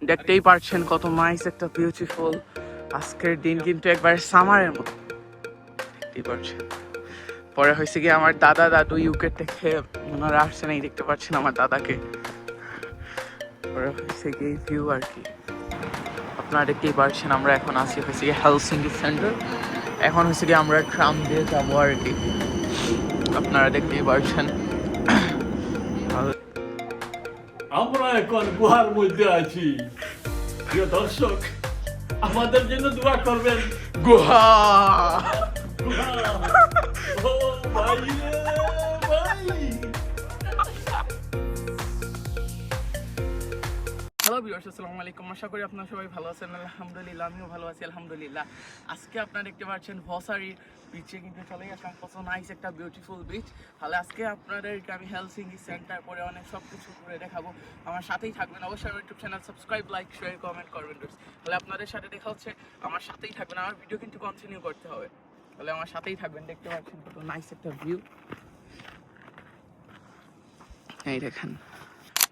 দেখতেই পারছেন কত নাইস একটা বিউটিফুল আজকের দিন, কিন্তু একবার সামারের মতো। দেখতেই পারছেন পরে হয়েছে গিয়ে আমার দাদা দাদু ইউকে থেকে ওনারা আসছেন, এই দেখতে পাচ্ছেন আমার দাদাকে। পরে হয়েছে গিয়ে ভিউ আর কি আপনারা দেখতেই পারছেন। আমরা এখন আছি হয়েছে গিয়ে হেলসিঙ্কি সেন্টার। এখন হয়েছে গিয়ে আমরা ট্রাম দিয়ে যাবো আর কি, আপনারা দেখতেই পারছেন। আমরা এখন গুহার মধ্যে আছি। প্রিয় দর্শক, আমাদের জন্য দোয়া করবেন। গুহা গুহা। ও ভাই রে ভাই। হ্যালো ভিউয়ার্স, আসসালামু আলাইকুম। আশা করি আপনারা সবাই ভালো আছেন। আলহামদুলিল্লাহ, আমিও ভালো আছি আলহামদুলিল্লাহ। আজকে আপনারা দেখতে পাচ্ছেন ভসারি বিচে কিন্তু চলে আসলাম। কত নাইস একটা বিউটিফুল বিচ। তাহলে আজকে আপনাদেরকে আমি হেলসিঙ্কি সেন্টার পরে অনেক সব কিছু করে দেখাবো। আমার সাথেই থাকবেন অবশ্যই। আমার YouTube channel subscribe, like, share, comment করবেন। তাহলে আপনাদের সাথে দেখা হচ্ছে। আমার সাথেই থাকবেন, আমার ভিডিও কিন্তু কন্টিনিউ করতে হবে। তাহলে আমার সাথেই থাকবেন। দেখতে পাচ্ছেন কত নাইস একটা ভিউ। এই দেখেন,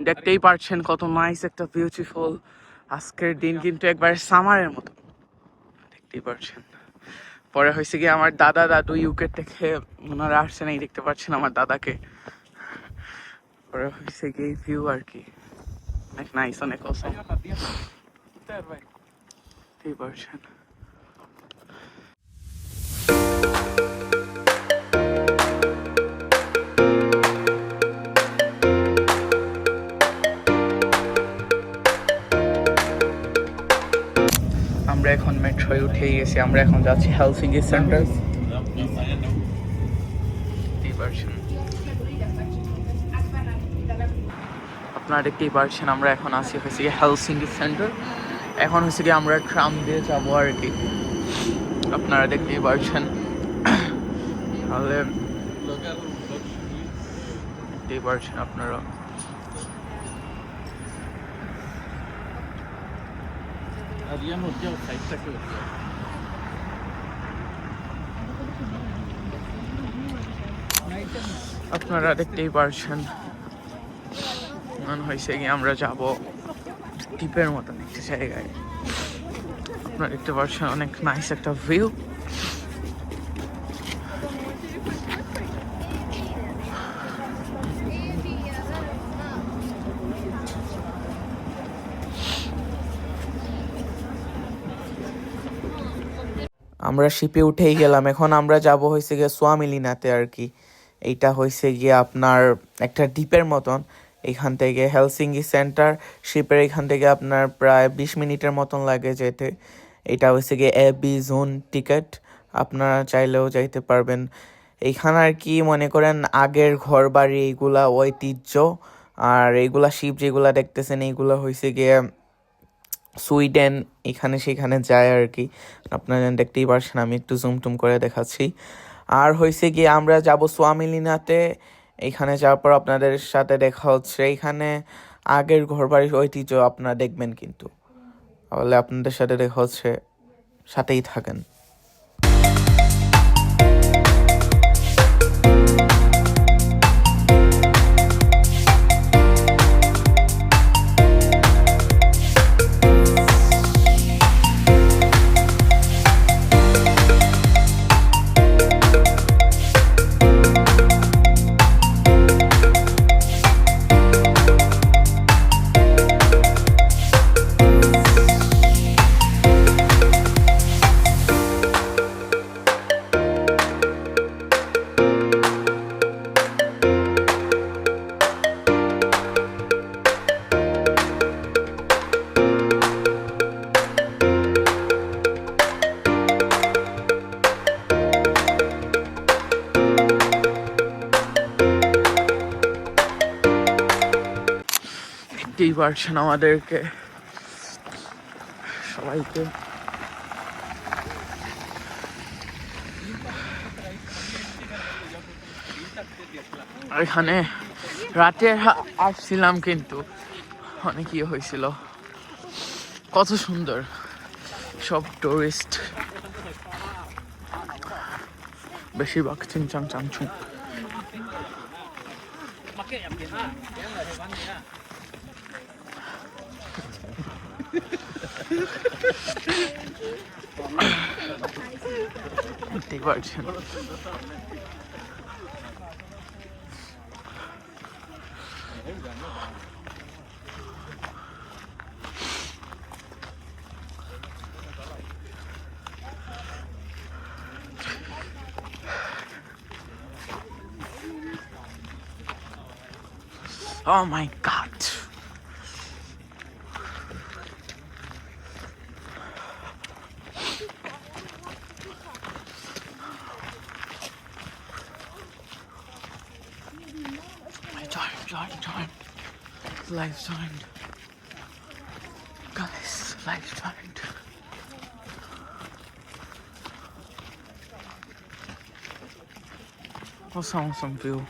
দেখতেই পারছেন কত নাইস একটা বিউটিফুল আজকের দিন, কিন্তু একবার সামারের মতো। দেখতেই পারছেন পরে হয়েছে গিয়ে আমার দাদা দাদু ইউকে থেকে ওনারা আসছেন, এই দেখতে পাচ্ছেন আমার দাদাকে। পরে হয়েছে গিয়ে ভিউ আর কি অনেক নাইস, অনেক অসম। দেখতেই পারছেন আমরা এখন মেট্রোয় উঠেই গেছি। আমরা এখন যাচ্ছি হেলসিঙ্কি সেন্টার। দেখতেই পারছেন আপনারা দেখতেই পারছেন আমরা এখন আছি হয়েছে গিয়ে হেলসিঙ্কি সেন্টার। এখন হয়েছে গিয়ে আমরা ট্রাম দিয়ে যাবো আর কি, আপনারা দেখতেই পারছেন। তাহলে দেখতেই পারছেন আপনারা। আপনারা দেখতেই পারছেন মনে হয়েছে গিয়ে আমরা যাব দ্বীপের মতন একটা জায়গায়। আপনারা দেখতে পাচ্ছেন অনেক নাইস একটা ভিউ। আমরা শিপে উঠেই গেলাম। এখন আমরা যাব হয়েছে গিয়ে সোয়ামিলিনাতে আর কি। এইটা হয়েছে গিয়ে আপনার একটা দ্বীপের মতন। এখান থেকে হেলসিঙ্কি সেন্টার শিপের এখান থেকে আপনার প্রায় 20 মিনিটের মতন লাগে যেতে। এটা হয়েছে গিয়ে এবি জোন টিকিট, আপনারা চাইলেও যাইতে পারবেন। এইখানে আর কি মনে করেন আগের ঘর বাড়ি এইগুলা ঐতিহ্য। আর এইগুলা শিপ যেগুলা দেখতেছেন এইগুলা হয়েছে গিয়ে সুইডেন, এখানে সেখানে যায় আর কি। আপনারা দেখতেই পারছেন, আমি একটু জুম টুম করে দেখাচ্ছি। আর হয়েছে গিয়ে আমরা যাব সোয়ামিলিনাতে। এখানে যাওয়ার পর আপনাদের সাথে দেখা হচ্ছে। এখানে আগের ঘরবাড়ির ঐতিহ্য আপনারা দেখবেন কিন্তু। তাহলে আপনাদের সাথে দেখা হচ্ছে, সাথেই থাকেন। দেখতেই পারছেন আমাদেরকে সবাইকে। এখানে রাতে আসছিলাম কিন্তু অনেক ইয়ে হয়েছিল। কত সুন্দর সব টুরিস্ট, বেশিরভাগ চিংচাং চাংচুং। দেখতেই পারছেন। Oh my God. Join. Live joined. Guys, live joined. Awesome view.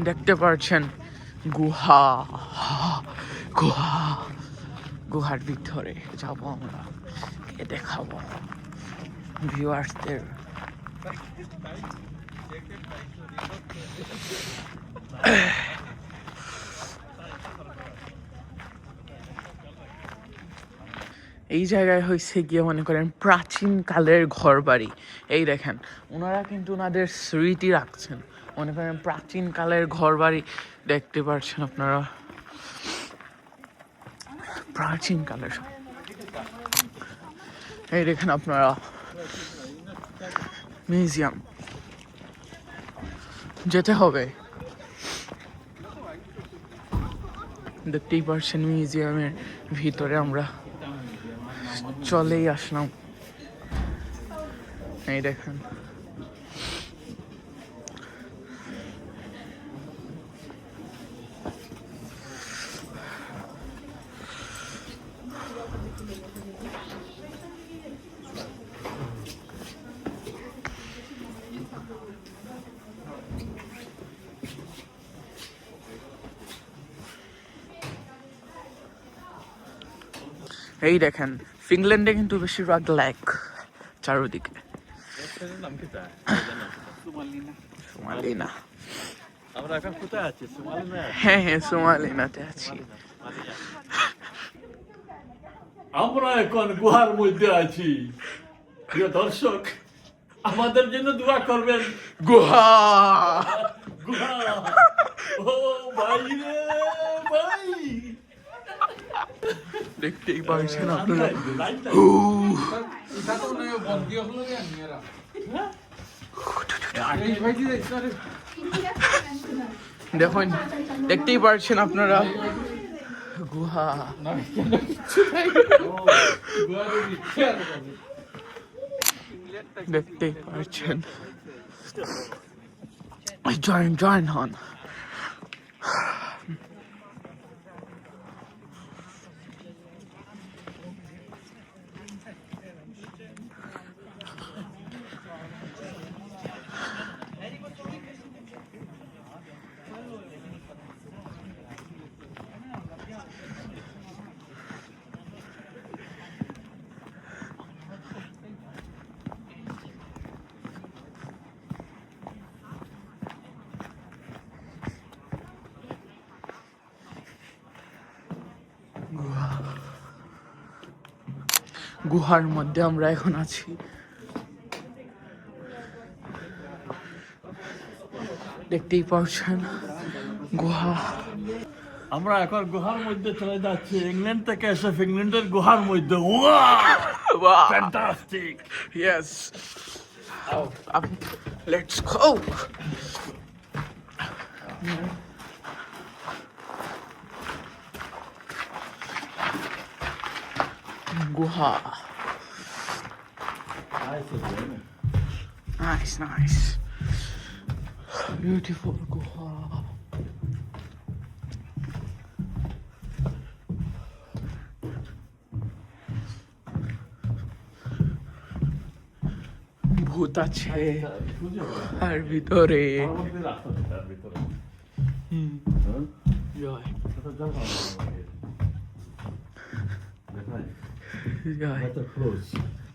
দেখতে পাচ্ছেন গুহার ভিতরে যাবো আমরা, দেখাবো ভিউয়ার্সদের। এই জায়গায় হয়েছে গিয়ে মনে করেন প্রাচীন কালের ঘর বাড়ি। এই দেখেন ওনারা কিন্তু ওনাদের স্মৃতি রাখছেন, মনে করেন প্রাচীন কালের ঘর বাড়ি দেখতে পাচ্ছেন আপনারা, প্রাচীন কালের। এই দেখেন আপনারা মিউজিয়াম, যেতে হবে। দেখতেই পাচ্ছেন মিউজিয়ামের ভিতরে আমরা চলেই আসলাম। এই দেখেন ফিনল্যান্ডে কিন্তু বেশিরভাগ লেক চারোদিকে। সোমালিনা। আমরা এখন কোথায় আছি? সোমালিনা। হ্যাঁ, সোমালিনাতে আছি। আমরা এখন গুহার মধ্যে আছি। প্রিয় দর্শক, আমাদের জন্য দোয়া করবেন। গুহা। ও ভাই রে ভাই, দেখতেই পাচ্ছেন আপনারা। দেখুন, দেখতেই পাচ্ছেন আপনারা গুহা। দেখতেই পাচ্ছেন। জয়েন হন। গুহার মধ্যে আমরা এখন আছি। দেখতেই পাচ্ছেন গুহা। আমরা এখন গুহার মধ্যে চলে যাচ্ছি। ইংল্যান্ড থেকে এসে ফিনল্যান্ডের গুহার মধ্যে। Fantastic. Yes. Let's go. Guha. Nice. Beautiful Guha. ভূত আছে আর ভিতরে।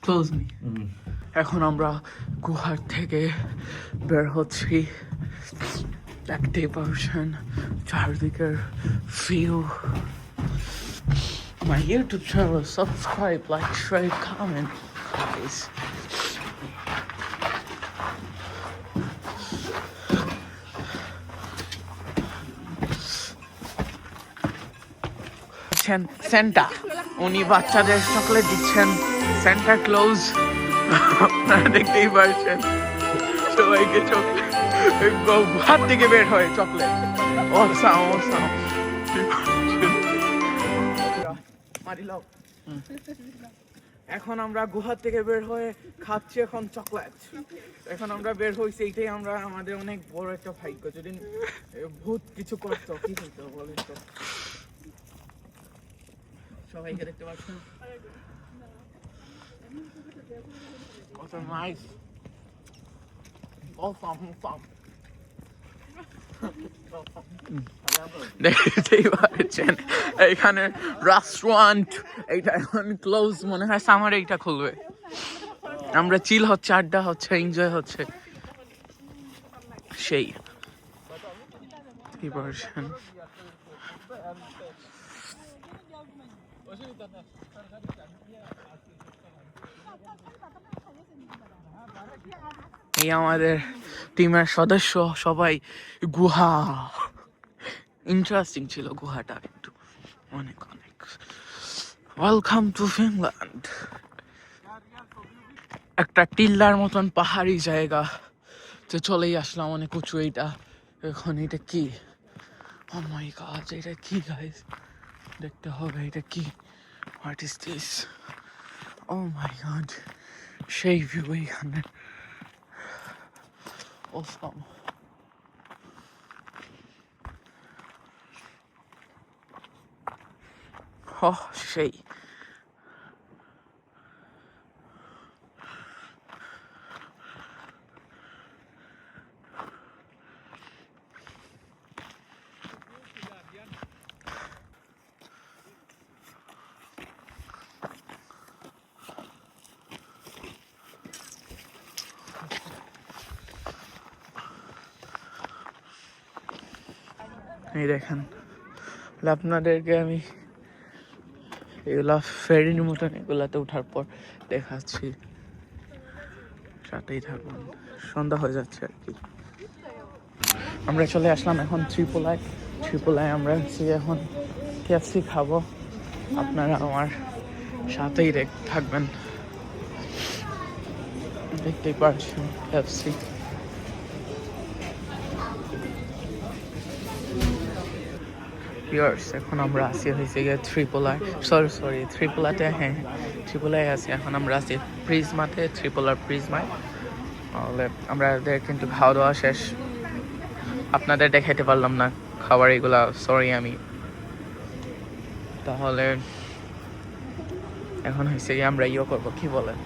Close me. এখন আমরা গুহার থেকে বের হচ্ছি, দেখতেই পারছেন চারদিকের view. My YouTube channel, subscribe, like, share, comment, guys. Santa, উনি বাচ্চাদের চকলেট দিচ্ছেন, সেন্টা ক্লোজ। আপনারা দেখতেই পারছেন সবাইকে চকলেট, হাত থেকে বের হয় চকলেট। এখন আমরা গুহা থেকে বের হয়ে খাচ্ছি এখন চকলেট। এখন আমরা বের হয়েছি, এইটাই আমরা আমাদের অনেক বড় একটা ভাগ্য। যদি ভূত কিছু করতো কি হইতো বলেন তো? সবাইকে দেখতে পাচ্ছেন, কত নাইস। দেখতেই পাচ্ছেন এখানে রেস্টুরেন্ট, এইটা এখন ক্লোজ, মনে হয় সামার এইটা খুলবে। আমরা চিল হচ্ছে, আড্ডা হচ্ছে, এনজয় হচ্ছে, সেই পারছেন। এই আমাদের টিমের সদস্য সবাই। গুহা ইন্টারেস্টিং ছিল, গুহাটা একটু অনেক অনেক। Welcome to Finland. একটা টিল্লার মতন পাহাড়ি জায়গা তো চলেই আসলাম, অনেক উঁচু এইটা। এখন এটা কি? ও মাই গড, এটা কি গাইস? দেখতে হবে এটা কি। What is this? Oh my god, সেই ভিউ এইখানে। Awesome. Oh, সেই এই দেখেন, আপনাদেরকে আমি এগুলা ফেরির মতন এগুলাতে ওঠার পর দেখাচ্ছি, সাথেই থাকুন। সন্ধ্যা হয়ে যাচ্ছে আর কি। আমরা চলে আসলাম এখন ত্রিপুলায় আমরা এখন KFC খাবো। আপনারা আমার সাথেই থাকবেন, দেখতেই পারছেন KFC। এখন আমরা আসি হয়েছে গিয়ে ত্রিপুলাতে। হ্যাঁ, ত্রিপুলায় আছি এখন। আমরা আছি প্রিজমাতে, ত্রিপুলার প্রিজমায়। তাহলে আমাদের কিন্তু খাওয়া দাওয়া শেষ, আপনাদের দেখাইতে পারলাম না খাবার এগুলা, সরি আমি। তাহলে এখন হয়েছে গিয়ে আমরা করবো, কি বলেন,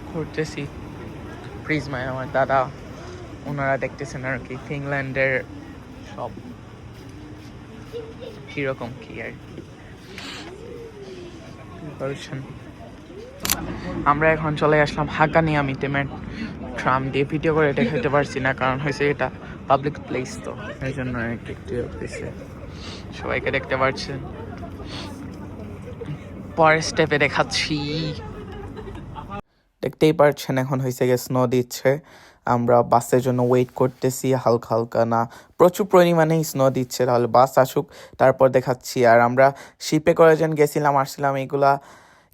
ঘুরতেছি প্রিজমায়। আমার দাদা ওনারা দেখতেছেন আর কি ফিনল্যান্ডের সব কিরকম কি আর কি বলছেন। আমরা এখন চলে আসলাম হাকানিয়ামিতে। ট্রাম দিয়ে ভিডিও করে দেখাতে পারছি না, কারণ হয়েছে এটা পাবলিক প্লেস, তো এই জন্য একটু হয়েছে। সবাইকে দেখতে পাচ্ছেন, পরের স্টেপে দেখাচ্ছি। দেখতেই পারছেন এখন হয়েছে গিয়ে স্নো দিচ্ছে। আমরা বাসের জন্য ওয়েট করতেছি, হালকা হালকা না প্রচুর পরিমাণেই স্নো দিচ্ছে। তাহলে বাস আসুক, তারপর দেখাচ্ছি। আর আমরা শিপে করে যেন আসছিলাম এইগুলা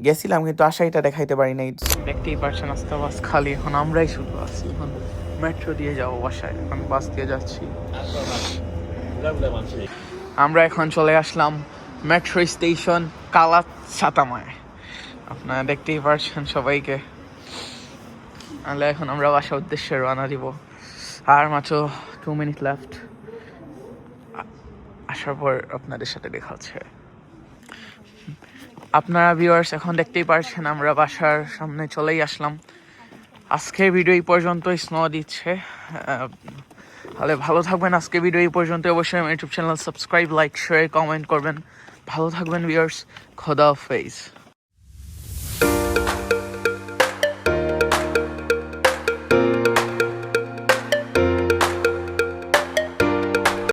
গেছিলাম, কিন্তু আশাইটা দেখাইতে পারি নাই। দেখতেই পারছেন আস্তে বাস খালি, এখন আমরাই শুধু আছি। এখন মেট্রো দিয়ে যাবো বাসায়, এখন বাস দিয়ে যাচ্ছি। আমরা এখন চলে আসলাম মেট্রো স্টেশন কালাচাতামায়। আপনারা দেখতেই পারছেন সবাইকে। তাহলে এখন আমরা বাসার উদ্দেশ্যে রওনা দিব। আর মাত্র 2 মিনিট লেফট। আসার পর আপনাদের সাথে দেখা হচ্ছে। আপনারা ভিউয়ার্স এখন দেখতেই পারছেন আমরা বাসার সামনে চলেই আসলাম। আজকের ভিডিও এই পর্যন্তই, স্নো দিচ্ছে। তাহলে ভালো থাকবেন। আজকে ভিডিও এই পর্যন্ত। অবশ্যই আমার YouTube channel subscribe, like, share, comment করবেন। ভালো থাকবেন ভিউয়ার্স। খোদা হাফেজ।